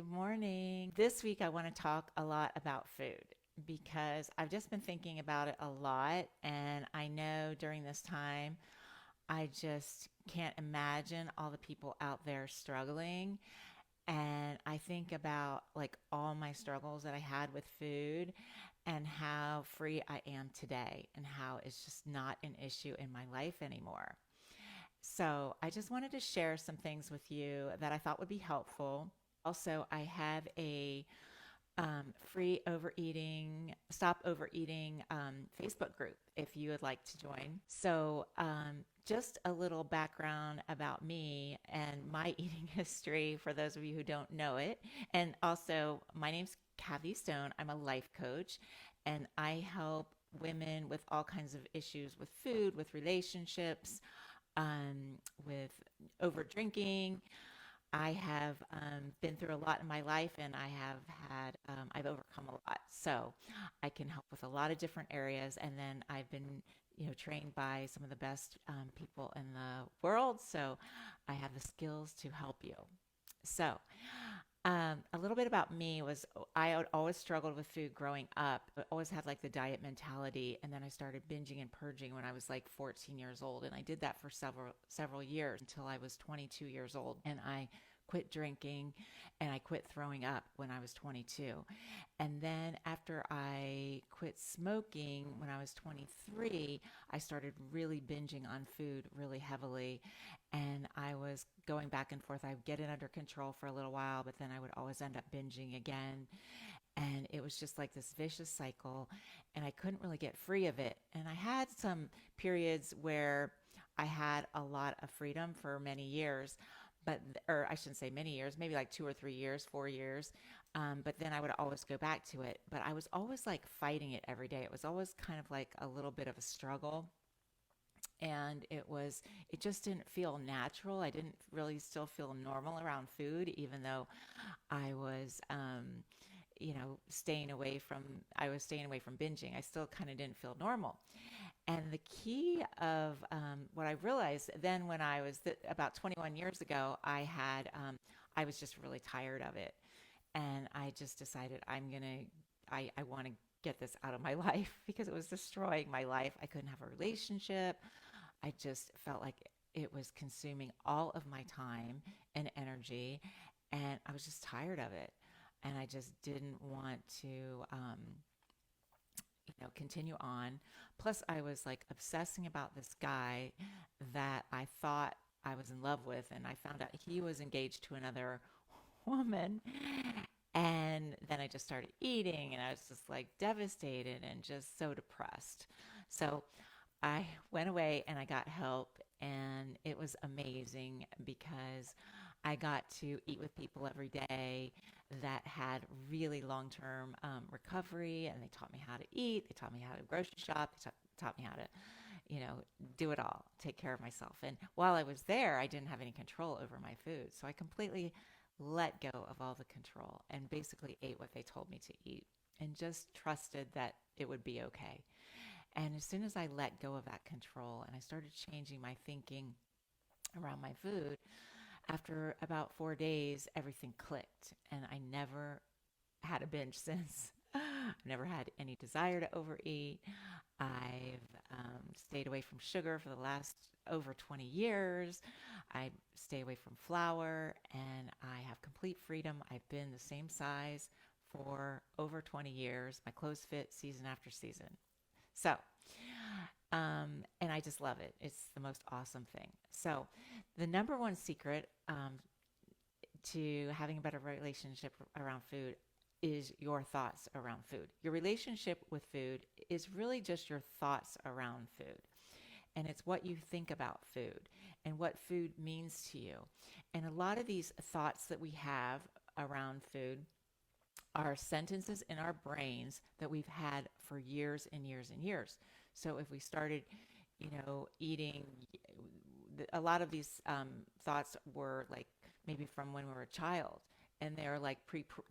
Good morning. This week, I want to talk a lot about food because I've just been thinking about it a lot. And I know during this time, I just can't imagine all the people out there struggling. And I think about like all my struggles that I had with food and how free I am today and how it's just not an issue in my life anymore. So I just wanted to share some things with you that I thought would be helpful. Also, I have a free overeating, stop overeating Facebook group if you would like to join. So, just a little background about me and my eating history for those of you who don't know it. And also, my name's Kathy Stone. I'm a life coach, and I help women with all kinds of issues with food, with relationships, with over drinking. I have been through a lot in my life, and I've overcome a lot. So I can help with a lot of different areas. And then I've been, trained by some of the best people in the world. So I have the skills to help you. So a little bit about me was I had always struggled with food growing up. I always had like the diet mentality, and then I started binging and purging when I was like 14 years old, and I did that for several years until I was 22 years old, and I quit drinking and I quit throwing up when I was 22. And then after I quit smoking when I was 23, I started really binging on food really heavily. And I was going back and forth. I would get it under control for a little while, but then I would always end up binging again. And it was just like this vicious cycle, and I couldn't really get free of it. And I had some periods where I had a lot of freedom for many years, or I shouldn't say many years, maybe like 2 or 3 years, 4 years. But then I would always go back to it. But I was always like fighting it every day. It was always kind of like a little bit of a struggle, and it just didn't feel natural. I didn't really still feel normal around food, even though I was I was staying away from binging. I still kind of didn't feel normal. And the key of what I realized then when I was about 21 years ago, I was just really tired of it. And I just decided I want to get this out of my life because it was destroying my life. I couldn't have a relationship. I just felt like it was consuming all of my time and energy, and I was just tired of it. And I just didn't want to, continue on. Plus, I was like obsessing about this guy that I thought I was in love with, and I found out he was engaged to another woman. And then I just started eating, and I was just like devastated and just so depressed. So I went away and I got help, and it was amazing because I got to eat with people every day that had really long term recovery, and they taught me how to eat, they taught me how to grocery shop, taught me how to, you know, do it all, take care of myself. And while I was there, I didn't have any control over my food. So I completely let go of all the control and basically ate what they told me to eat and just trusted that it would be okay. And as soon as I let go of that control and I started changing my thinking around my food, after about 4 days, everything clicked. And I never had a binge since. I've never had any desire to overeat. I've stayed away from sugar for the last over 20 years. I stay away from flour, and I have complete freedom. I've been the same size for over 20 years. My clothes fit season after season. So, and I just love it. It's the most awesome thing. So, the number one secret to having a better relationship around food is your thoughts around food. Your relationship with food is really just your thoughts around food. And it's what you think about food and what food means to you. And a lot of these thoughts that we have around food are sentences in our brains that we've had for years and years and years. So if we started, eating, a lot of these thoughts were like maybe from when we were a child, and they're like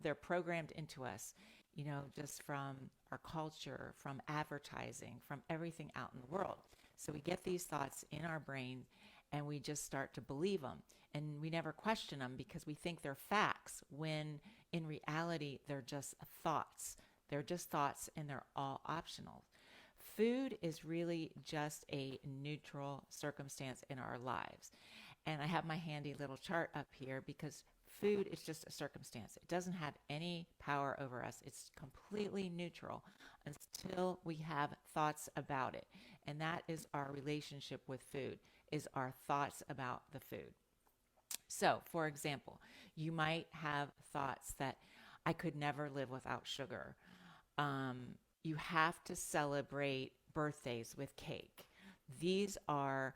they're programmed into us, just from our culture, from advertising, from everything out in the world. So we get these thoughts in our brain, and we just start to believe them, and we never question them because we think they're facts when in reality, they're just thoughts. They're just thoughts and they're all optional. Food is really just a neutral circumstance in our lives. And I have my handy little chart up here because food is just a circumstance. It doesn't have any power over us. It's completely neutral until we have thoughts about it. And that is our relationship with food, is our thoughts about the food. So, for example, you might have thoughts that I could never live without sugar. You have to celebrate birthdays with cake. These are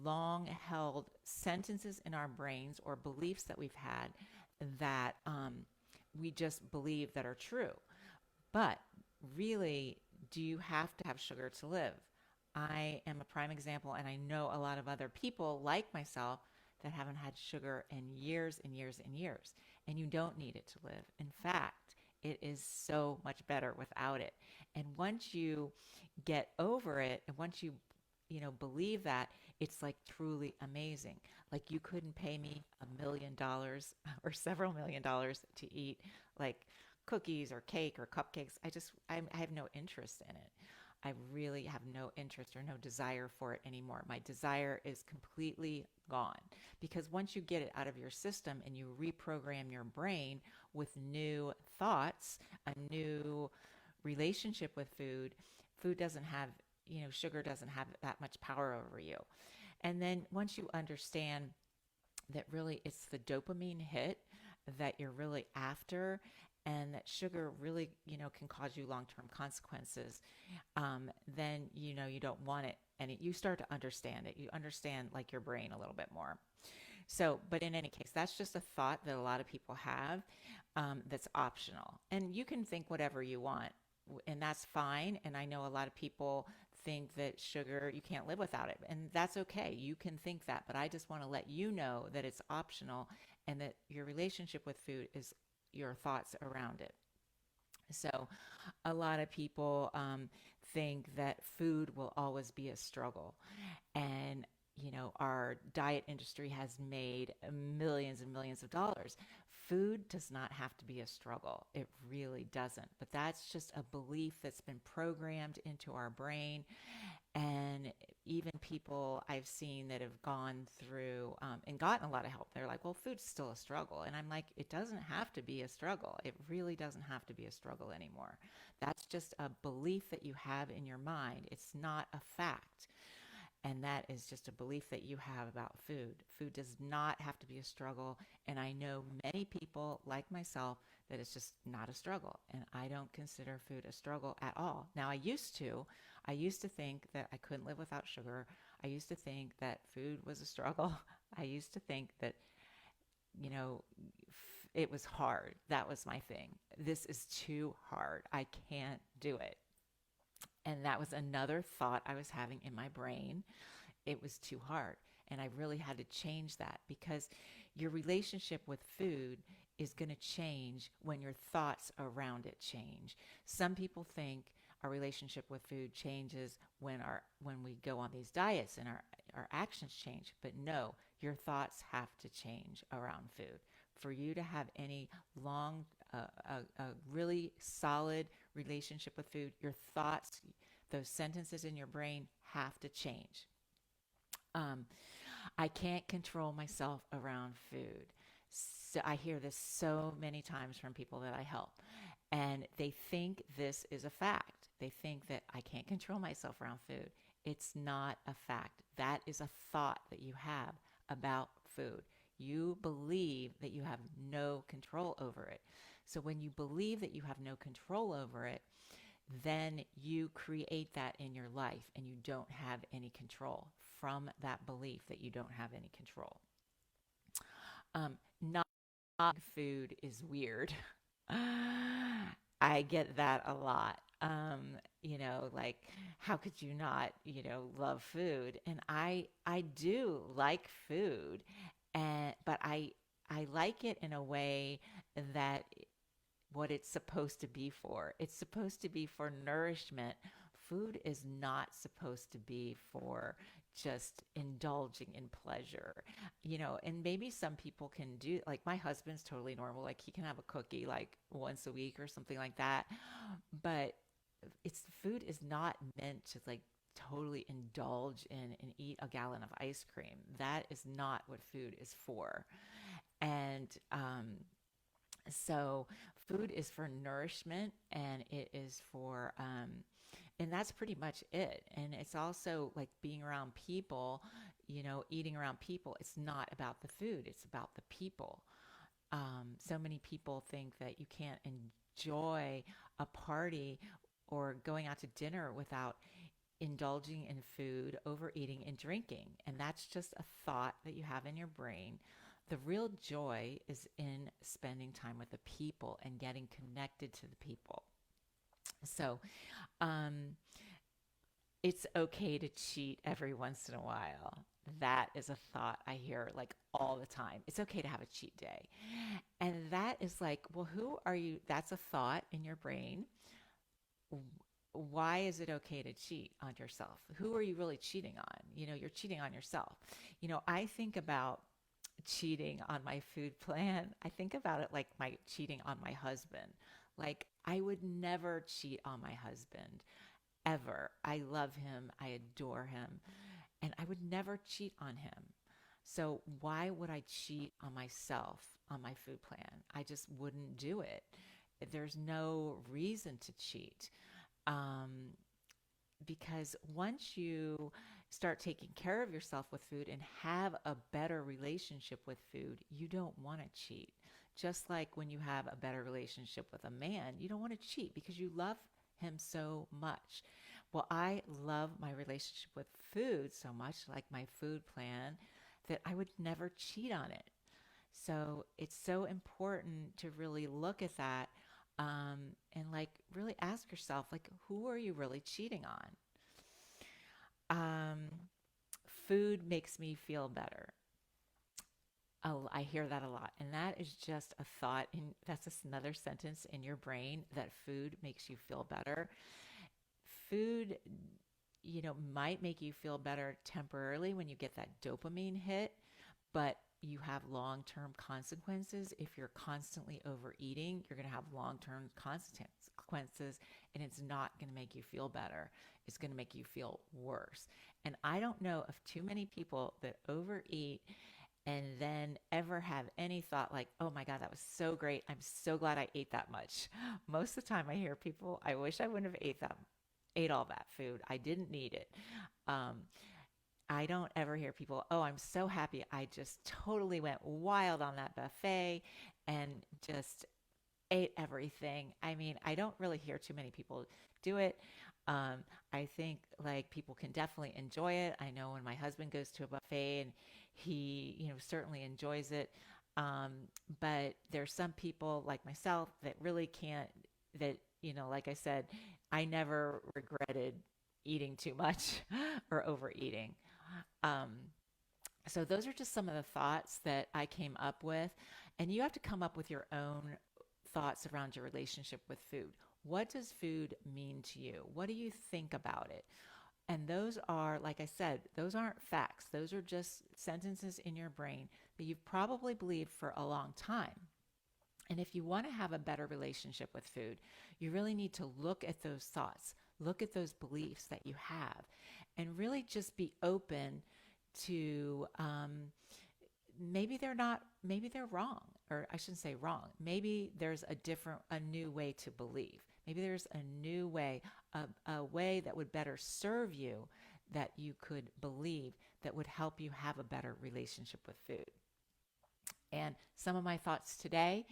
long held sentences in our brains or beliefs that we've had that we just believe that are true. But really, do you have to have sugar to live? I am a prime example, and I know a lot of other people like myself that haven't had sugar in years and years and years. And you don't need it to live. In fact, it is so much better without it. And once you get over it, and once you believe that, it's like truly amazing. Like you couldn't pay me $1 million or several $1 million to eat like cookies or cake or cupcakes. I have no interest in it. I really have no interest or no desire for it anymore. My desire is completely gone because once you get it out of your system and you reprogram your brain with new thoughts, a new relationship with food, food doesn't have, sugar doesn't have that much power over you. And then once you understand that really it's the dopamine hit that you're really after and that sugar really, can cause you long-term consequences, then, you don't want it. And you start to understand it. You understand like your brain a little bit more. So, but in any case, that's just a thought that a lot of people have that's optional. And you can think whatever you want, and that's fine. And I know a lot of people think that sugar, you can't live without it. And that's okay. You can think that. But I just want to let you know that it's optional and that your relationship with food is your thoughts around it. So, a lot of people think that food will always be a struggle. And, our diet industry has made millions and millions of dollars. Food does not have to be a struggle. It really doesn't. But that's just a belief that's been programmed into our brain. And even people I've seen that have gone through and gotten a lot of help, they're like, well, food's still a struggle. And I'm like, it doesn't have to be a struggle. It really doesn't have to be a struggle anymore. That's just a belief that you have in your mind. It's not a fact. And that is just a belief that you have about food. Food does not have to be a struggle. And I know many people like myself that it's just not a struggle. And I don't consider food a struggle at all. Now, I used to. I used to think that I couldn't live without sugar. I used to think that food was a struggle. I used to think that, you know, it was hard. That was my thing. This is too hard. I can't do it. And that was another thought I was having in my brain. It was too hard. And I really had to change that because your relationship with food is going to change when your thoughts around it change. Some people think our relationship with food changes when we go on these diets and our actions change. But no, your thoughts have to change around food. For you to have any a really solid relationship with food, your thoughts, those sentences in your brain have to change. Um, I can't control myself around food. So I hear this so many times from people that I help, and they think this is a fact. They think that I can't control myself around food. It's not a fact. That is a thought that you have about food. You believe that you have no control over it. So when you believe that you have no control over it, then you create that in your life and you don't have any control from that belief that you don't have any control. Not food is weird. I get that a lot. Like how could you not, love food? And I do like food, and but I like it in a way that what it's supposed to be for. It's supposed to be for nourishment. Food is not supposed to be for just indulging in pleasure, and maybe some people can do, like my husband's totally normal. Like he can have a cookie like once a week or something like that. But it's food is not meant to like totally indulge in and eat a gallon of ice cream. That is not what food is for. And so food is for nourishment, and it is for and that's pretty much it. And it's also like being around people, eating around people. It's not about the food, it's about the people. So many people think that you can't enjoy a party or going out to dinner without indulging in food, overeating, and drinking. And that's just a thought that you have in your brain. The real joy is in spending time with the people and getting connected to the people. So, um, it's okay to cheat every once in a while. That is a thought I hear like all the time. It's okay to have a cheat day. And that is like, well, who are you? That's a thought in your brain. Why is it okay to cheat on yourself? Who are you really cheating on? You're cheating on yourself. I think about cheating on my food plan. I think about it like my cheating on my husband. Like I would never cheat on my husband ever. I love him. I adore him. And I would never cheat on him. So why would I cheat on myself on my food plan? I just wouldn't do it. There's no reason to cheat. Um, because once you start taking care of yourself with food and have a better relationship with food, you don't want to cheat. Just like when you have a better relationship with a man, you don't want to cheat because you love him so much. Well, I love my relationship with food so much, like my food plan, that I would never cheat on it. So it's so important to really look at that, and like really ask yourself, like, who are you really cheating on? Food makes me feel better. Oh, I hear that a lot. And that is just a thought. And that's just another sentence in your brain that food makes you feel better. Food, might make you feel better temporarily when you get that dopamine hit, but you have long-term consequences. If you're constantly overeating, you're going to have long-term consequences, and it's not going to make you feel better. It's going to make you feel worse. And I don't know of too many people that overeat and then ever have any thought like, oh my God, that was so great. I'm so glad I ate that much. Most of the time I hear people, I wish I wouldn't have ate all that food. I didn't need it. Um, I don't ever hear people, oh, I'm so happy. I just totally went wild on that buffet and just ate everything. I mean, I don't really hear too many people do it. I think like people can definitely enjoy it. I know when my husband goes to a buffet and he, certainly enjoys it. Um, but there's some people like myself that really can't, that, like I said, I never regretted eating too much or overeating. Um, so those are just some of the thoughts that I came up with. And you have to come up with your own thoughts around your relationship with food. What does food mean to you? What do you think about it? And those are, like I said, those aren't facts. Those are just sentences in your brain that you've probably believed for a long time. And if you want to have a better relationship with food, you really need to look at those thoughts, look at those beliefs that you have, and really just be open to maybe they're wrong, or I shouldn't say wrong. Maybe there's a new way to believe. Maybe there's a new way, a way that would better serve you, that you could believe, that would help you have a better relationship with food. And some of my thoughts today,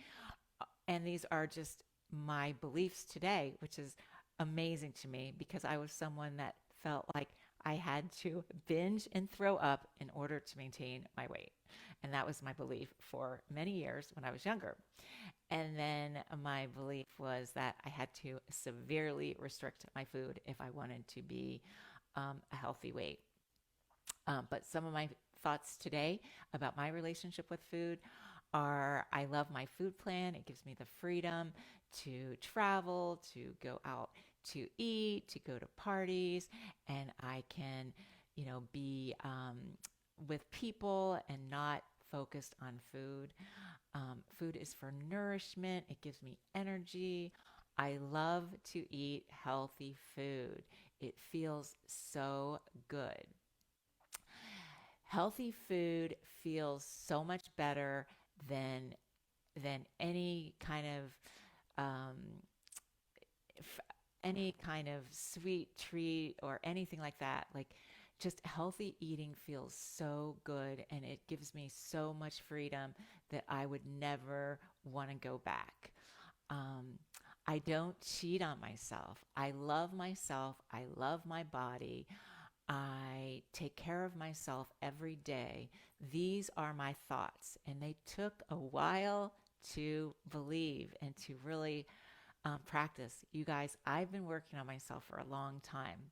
and these are just my beliefs today, which is amazing to me because I was someone that felt like I had to binge and throw up in order to maintain my weight. And that was my belief for many years when I was younger. And then my belief was that I had to severely restrict my food if I wanted to be a healthy weight. But some of my thoughts today about my relationship with food are, I love my food plan. It gives me the freedom to travel, to go out to eat, to go to parties, and I can, be with people and not focused on food. Food is for nourishment, it gives me energy. I love to eat healthy food, it feels so good. Healthy food feels so much better than any kind of um, f- any kind of sweet treat or anything like that. Like, just healthy eating feels so good and it gives me so much freedom that I would never want to go back. Um, I don't cheat on myself. I love myself. I love my body. I take care of myself every day. These are my thoughts, and they took a while to believe and to really practice. You guys, I've been working on myself for a long time,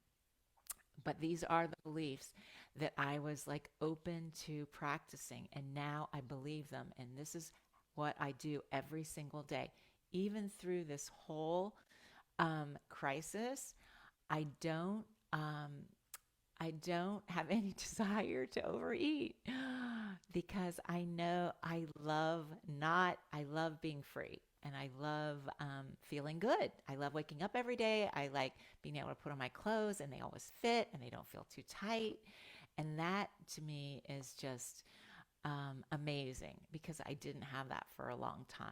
but these are the beliefs that I was like open to practicing, and now I believe them. And this is what I do every single day. Even through this whole crisis, I don't um, I don't have any desire to overeat because I know I love being free and I love feeling good. I love waking up every day. I like being able to put on my clothes and they always fit and they don't feel too tight. And that to me is just amazing because I didn't have that for a long time.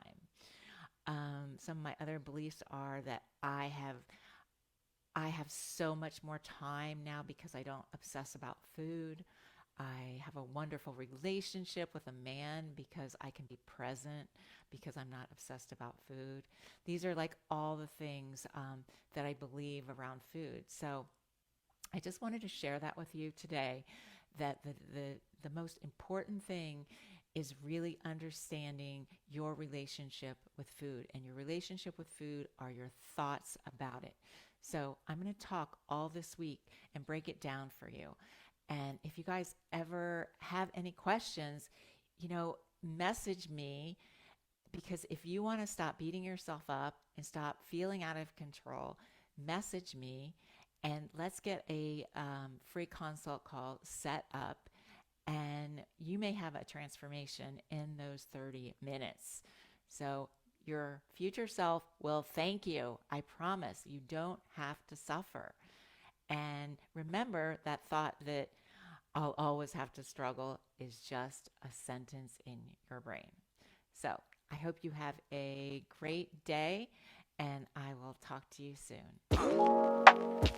Some of my other beliefs are that I have so much more time now because I don't obsess about food. I have a wonderful relationship with a man because I can be present because I'm not obsessed about food. These are like all the things that I believe around food. So I just wanted to share that with you today that the most important thing is really understanding your relationship with food. And your relationship with food are your thoughts about it. So I'm going to talk all this week and break it down for you. And if you guys ever have any questions, message me because if you want to stop beating yourself up and stop feeling out of control, message me and let's get a free consult call set up. And you may have a transformation in those 30 minutes. So your future self will thank you. I promise you don't have to suffer. And remember that thought that I'll always have to struggle is just a sentence in your brain. So I hope you have a great day and I will talk to you soon.